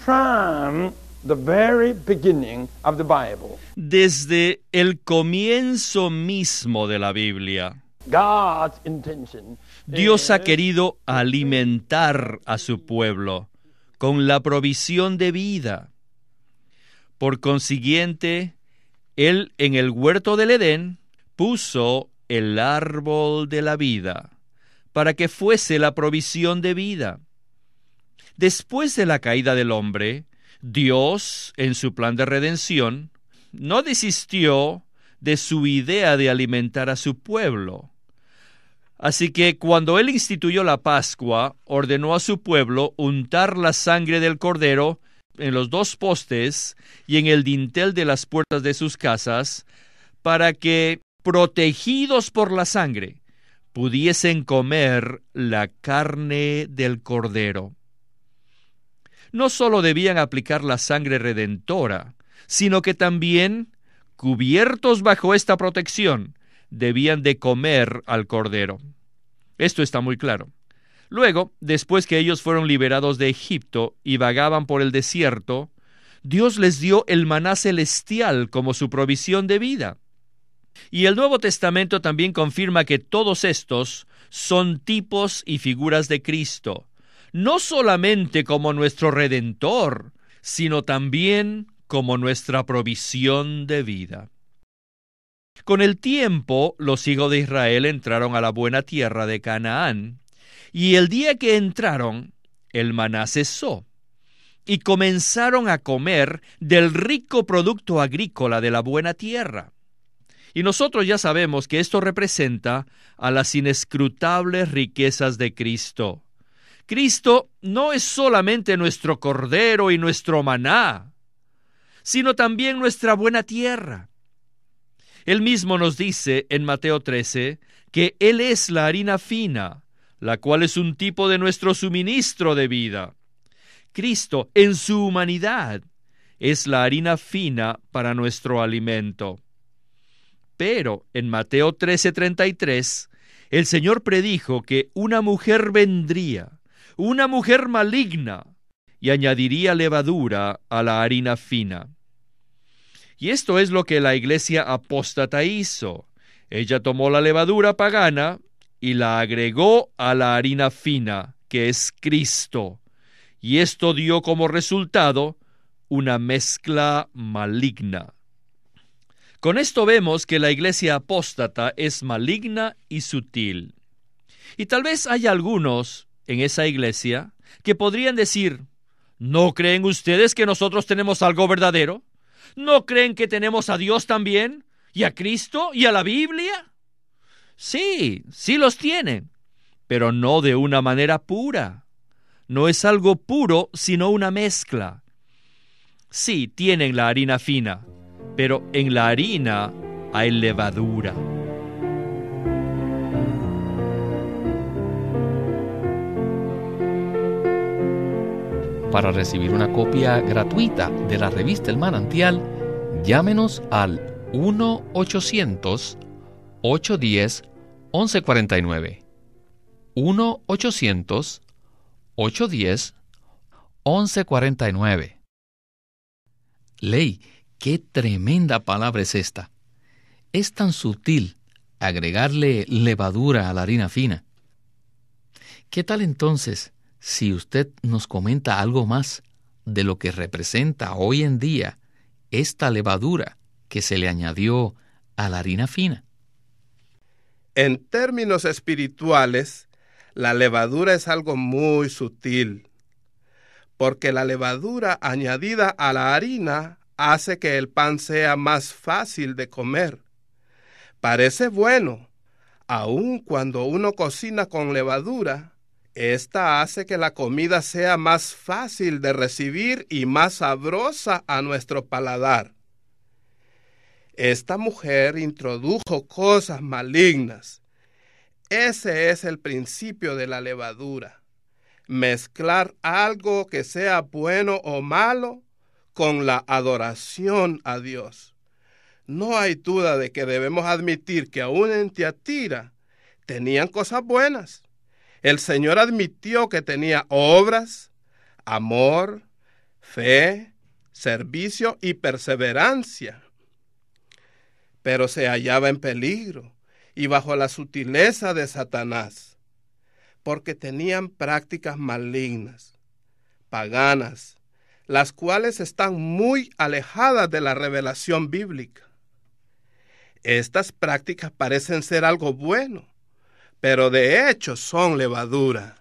from the very beginning of the Bible. Desde el comienzo mismo de la Biblia, God's intention Dios ha is querido alimentar a su pueblo con la provisión de vida. Por consiguiente, Él en el huerto del Edén puso el árbol de la vida para que fuese la provisión de vida. Después de la caída del hombre, Dios, en su plan de redención, no desistió de su idea de alimentar a su pueblo. Así que cuando Él instituyó la Pascua, ordenó a su pueblo untar la sangre del cordero en los dos postes y en el dintel de las puertas de sus casas, para que, protegidos por la sangre, pudiesen comer la carne del cordero. No solo debían aplicar la sangre redentora, sino que también, cubiertos bajo esta protección, debían de comer al cordero. Esto está muy claro. Luego, después que ellos fueron liberados de Egipto y vagaban por el desierto, Dios les dio el maná celestial como su provisión de vida. Y el Nuevo Testamento también confirma que todos estos son tipos y figuras de Cristo, no solamente como nuestro Redentor, sino también como nuestra provisión de vida. Con el tiempo, los hijos de Israel entraron a la buena tierra de Canaán, y el día que entraron, el maná cesó, y comenzaron a comer del rico producto agrícola de la buena tierra. Y nosotros ya sabemos que esto representa a las inescrutables riquezas de Cristo. Cristo no es solamente nuestro cordero y nuestro maná, sino también nuestra buena tierra. Él mismo nos dice en Mateo 13 que Él es la harina fina, la cual es un tipo de nuestro suministro de vida. Cristo, en su humanidad, es la harina fina para nuestro alimento. Pero en Mateo 13:33, el Señor predijo que una mujer vendría, una mujer maligna, y añadiría levadura a la harina fina. Y esto es lo que la iglesia apóstata hizo. Ella tomó la levadura pagana y la agregó a la harina fina, que es Cristo. Y esto dio como resultado una mezcla maligna. Con esto vemos que la iglesia apóstata es maligna y sutil. Y tal vez haya algunos en esa iglesia que podrían decir, ¿no creen ustedes que nosotros tenemos algo verdadero? ¿No creen que tenemos a Dios también? ¿Y a Cristo? ¿Y a la Biblia? Sí, sí los tienen, pero no de una manera pura. No es algo puro, sino una mezcla. Sí, tienen la harina fina, pero en la harina hay levadura. Para recibir una copia gratuita de la revista El Manantial, llámenos al 1-800-810-1149. 1-800-810-1149. Ley, qué tremenda palabra es esta. Es tan sutil agregarle levadura a la harina fina. ¿Qué tal entonces si usted nos comenta algo más de lo que representa hoy en día esta levadura que se le añadió a la harina fina? En términos espirituales, la levadura es algo muy sutil, porque la levadura añadida a la harina hace que el pan sea más fácil de comer. Parece bueno, aun cuando uno cocina con levadura, esta hace que la comida sea más fácil de recibir y más sabrosa a nuestro paladar. Esta mujer introdujo cosas malignas. Ese es el principio de la levadura. Mezclar algo que sea bueno o malo con la adoración a Dios. No hay duda de que debemos admitir que aún en Tiatira tenían cosas buenas. El Señor admitió que tenía obras, amor, fe, servicio y perseverancia. Pero se hallaba en peligro y bajo la sutileza de Satanás, porque tenían prácticas malignas, paganas, las cuales están muy alejadas de la revelación bíblica. Estas prácticas parecen ser algo bueno, pero de hecho son levadura.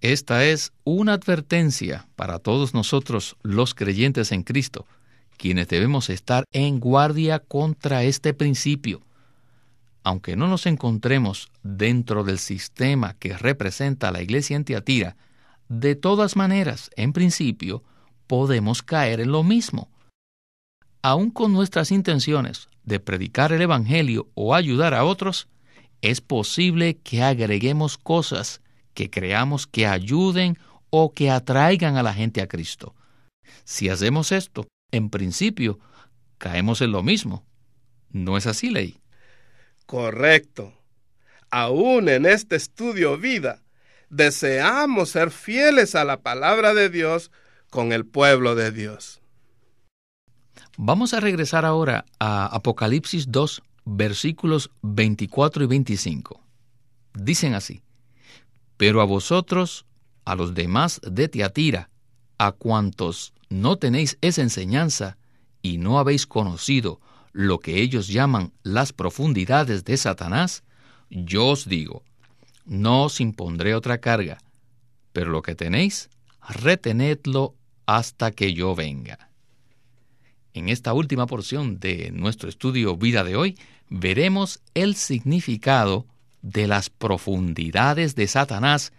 Esta es una advertencia para todos nosotros los creyentes en Cristo, quienes debemos estar en guardia contra este principio. Aunque no nos encontremos dentro del sistema que representa la iglesia en Tiatira, de todas maneras, en principio, podemos caer en lo mismo. Aun con nuestras intenciones de predicar el Evangelio o ayudar a otros, es posible que agreguemos cosas que creamos que ayuden o que atraigan a la gente a Cristo. Si hacemos esto, en principio, caemos en lo mismo. ¿No es así, Ley? Correcto. Aún en este estudio vida, deseamos ser fieles a la palabra de Dios con el pueblo de Dios. Vamos a regresar ahora a Apocalipsis 2, versículos 24 y 25. Dicen así: Pero a vosotros, a los demás de Tiatira, a cuantos no tenéis esa enseñanza y no habéis conocido lo que ellos llaman las profundidades de Satanás, yo os digo, no os impondré otra carga, pero lo que tenéis, retenedlo hasta que yo venga. En esta última porción de nuestro estudio Vida de hoy, veremos el significado de las profundidades de Satanás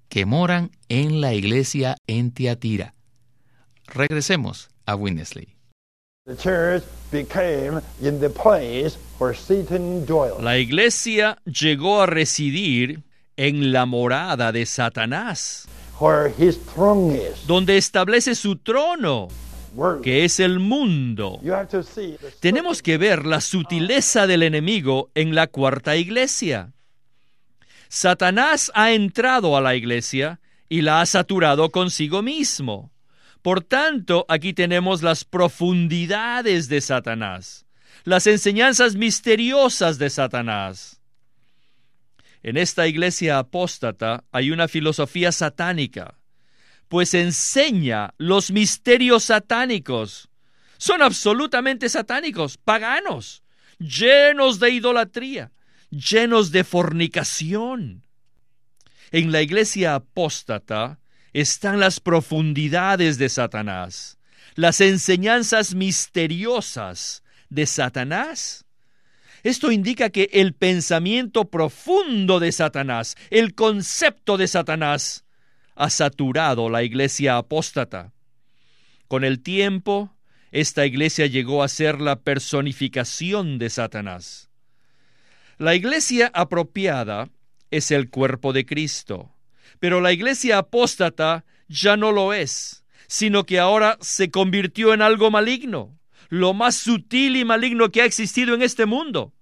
que moran en la iglesia en Tiatira. Regresemos a Winnesley. The church became in the place where Satan dwelt. La iglesia llegó a residir en la morada de Satanás, Where his throne is. donde establece su trono, Where que es el mundo. you have to see the Tenemos que ver la sutileza del enemigo en la cuarta iglesia. Satanás ha entrado a la iglesia y la ha saturado consigo mismo. Por tanto, aquí tenemos las profundidades de Satanás, las enseñanzas misteriosas de Satanás. En esta iglesia apóstata hay una filosofía satánica, pues enseña los misterios satánicos. Son absolutamente satánicos, paganos, llenos de idolatría, llenos de fornicación. En la iglesia apóstata están las profundidades de Satanás, las enseñanzas misteriosas de Satanás. Esto indica que el pensamiento profundo de Satanás, el concepto de Satanás, ha saturado la iglesia apóstata. Con el tiempo, esta iglesia llegó a ser la personificación de Satanás. La iglesia apropiada es el cuerpo de Cristo, pero la iglesia apóstata ya no lo es, sino que ahora se convirtió en algo maligno, lo más sutil y maligno que ha existido en este mundo.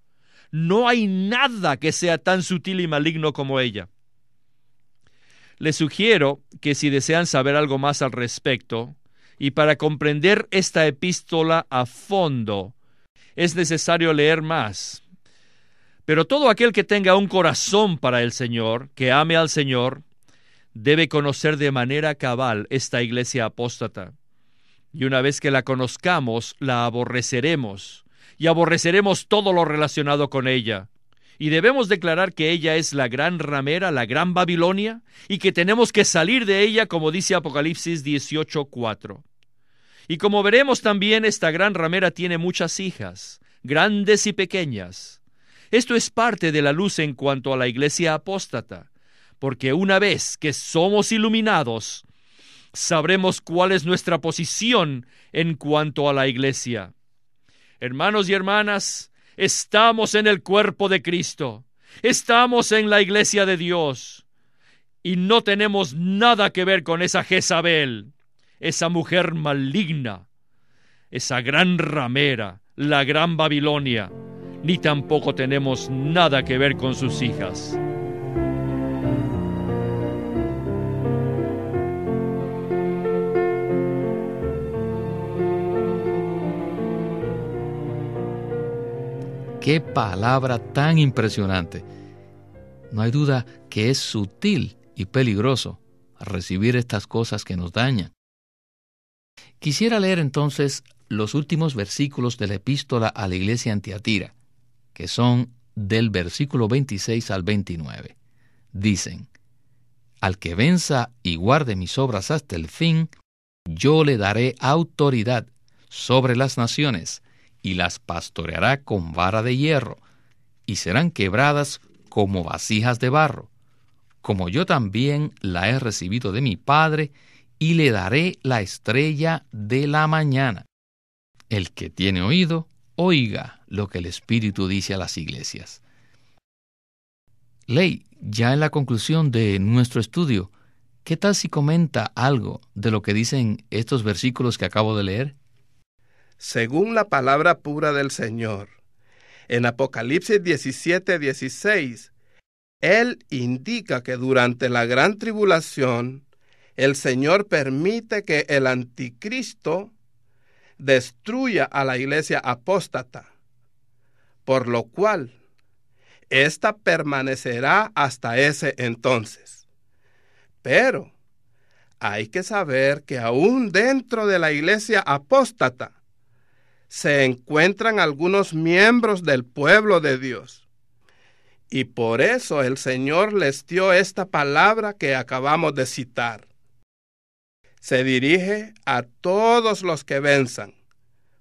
No hay nada que sea tan sutil y maligno como ella. Les sugiero que si desean saber algo más al respecto, y para comprender esta epístola a fondo, es necesario leer más. Pero todo aquel que tenga un corazón para el Señor, que ame al Señor, debe conocer de manera cabal esta iglesia apóstata. Y una vez que la conozcamos, la aborreceremos, y aborreceremos todo lo relacionado con ella. Y debemos declarar que ella es la gran ramera, la gran Babilonia, y que tenemos que salir de ella, como dice Apocalipsis 18:4. Y como veremos también, esta gran ramera tiene muchas hijas, grandes y pequeñas. Esto es parte de la luz en cuanto a la iglesia apóstata, porque una vez que somos iluminados, sabremos cuál es nuestra posición en cuanto a la iglesia. Hermanos y hermanas, estamos en el cuerpo de Cristo, estamos en la iglesia de Dios, y no tenemos nada que ver con esa Jezabel, esa mujer maligna, esa gran ramera, la gran Babilonia, ni tampoco tenemos nada que ver con sus hijas. ¡Qué palabra tan impresionante! No hay duda que es sutil y peligroso recibir estas cosas que nos dañan. Quisiera leer entonces los últimos versículos de la epístola a la iglesia en Tiatira, que son del versículo 26 al 29. Dicen: Al que venza y guarde mis obras hasta el fin, yo le daré autoridad sobre las naciones, y las pastoreará con vara de hierro, y serán quebradas como vasijas de barro, como yo también la he recibido de mi Padre, y le daré la estrella de la mañana. El que tiene oído, oiga lo que el Espíritu dice a las iglesias. Ley, ya en la conclusión de nuestro estudio, ¿qué tal si comenta algo de lo que dicen estos versículos que acabo de leer? Según la palabra pura del Señor, en Apocalipsis 17:16, Él indica que durante la gran tribulación, el Señor permite que el anticristo destruya a la iglesia apóstata, por lo cual ésta permanecerá hasta ese entonces. Pero hay que saber que aún dentro de la iglesia apóstata se encuentran algunos miembros del pueblo de Dios. Y por eso el Señor les dio esta palabra que acabamos de citar. Se dirige a todos los que venzan,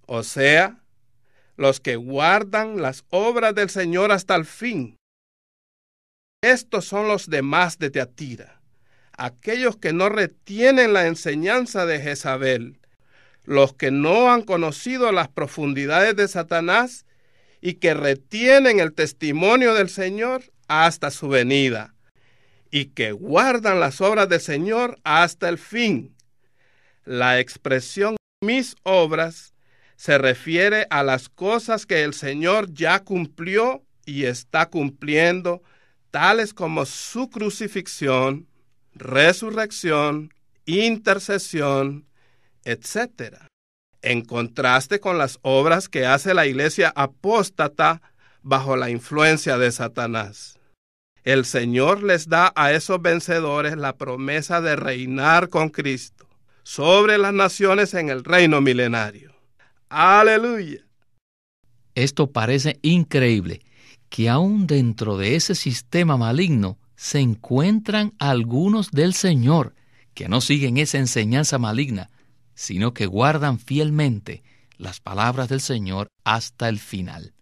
o sea, los que guardan las obras del Señor hasta el fin. Estos son los demás de Tiatira, aquellos que no retienen la enseñanza de Jezabel, los que no han conocido las profundidades de Satanás y que retienen el testimonio del Señor hasta su venida, y que guardan las obras del Señor hasta el fin. La expresión mis obras se refiere a las cosas que el Señor ya cumplió y está cumpliendo, tales como su crucifixión, resurrección, intercesión, etc. En contraste con las obras que hace la iglesia apóstata bajo la influencia de Satanás. El Señor les da a esos vencedores la promesa de reinar con Cristo sobre las naciones en el reino milenario. ¡Aleluya! Esto parece increíble, que aún dentro de ese sistema maligno se encuentran algunos del Señor que no siguen esa enseñanza maligna, sino que guardan fielmente las palabras del Señor hasta el final.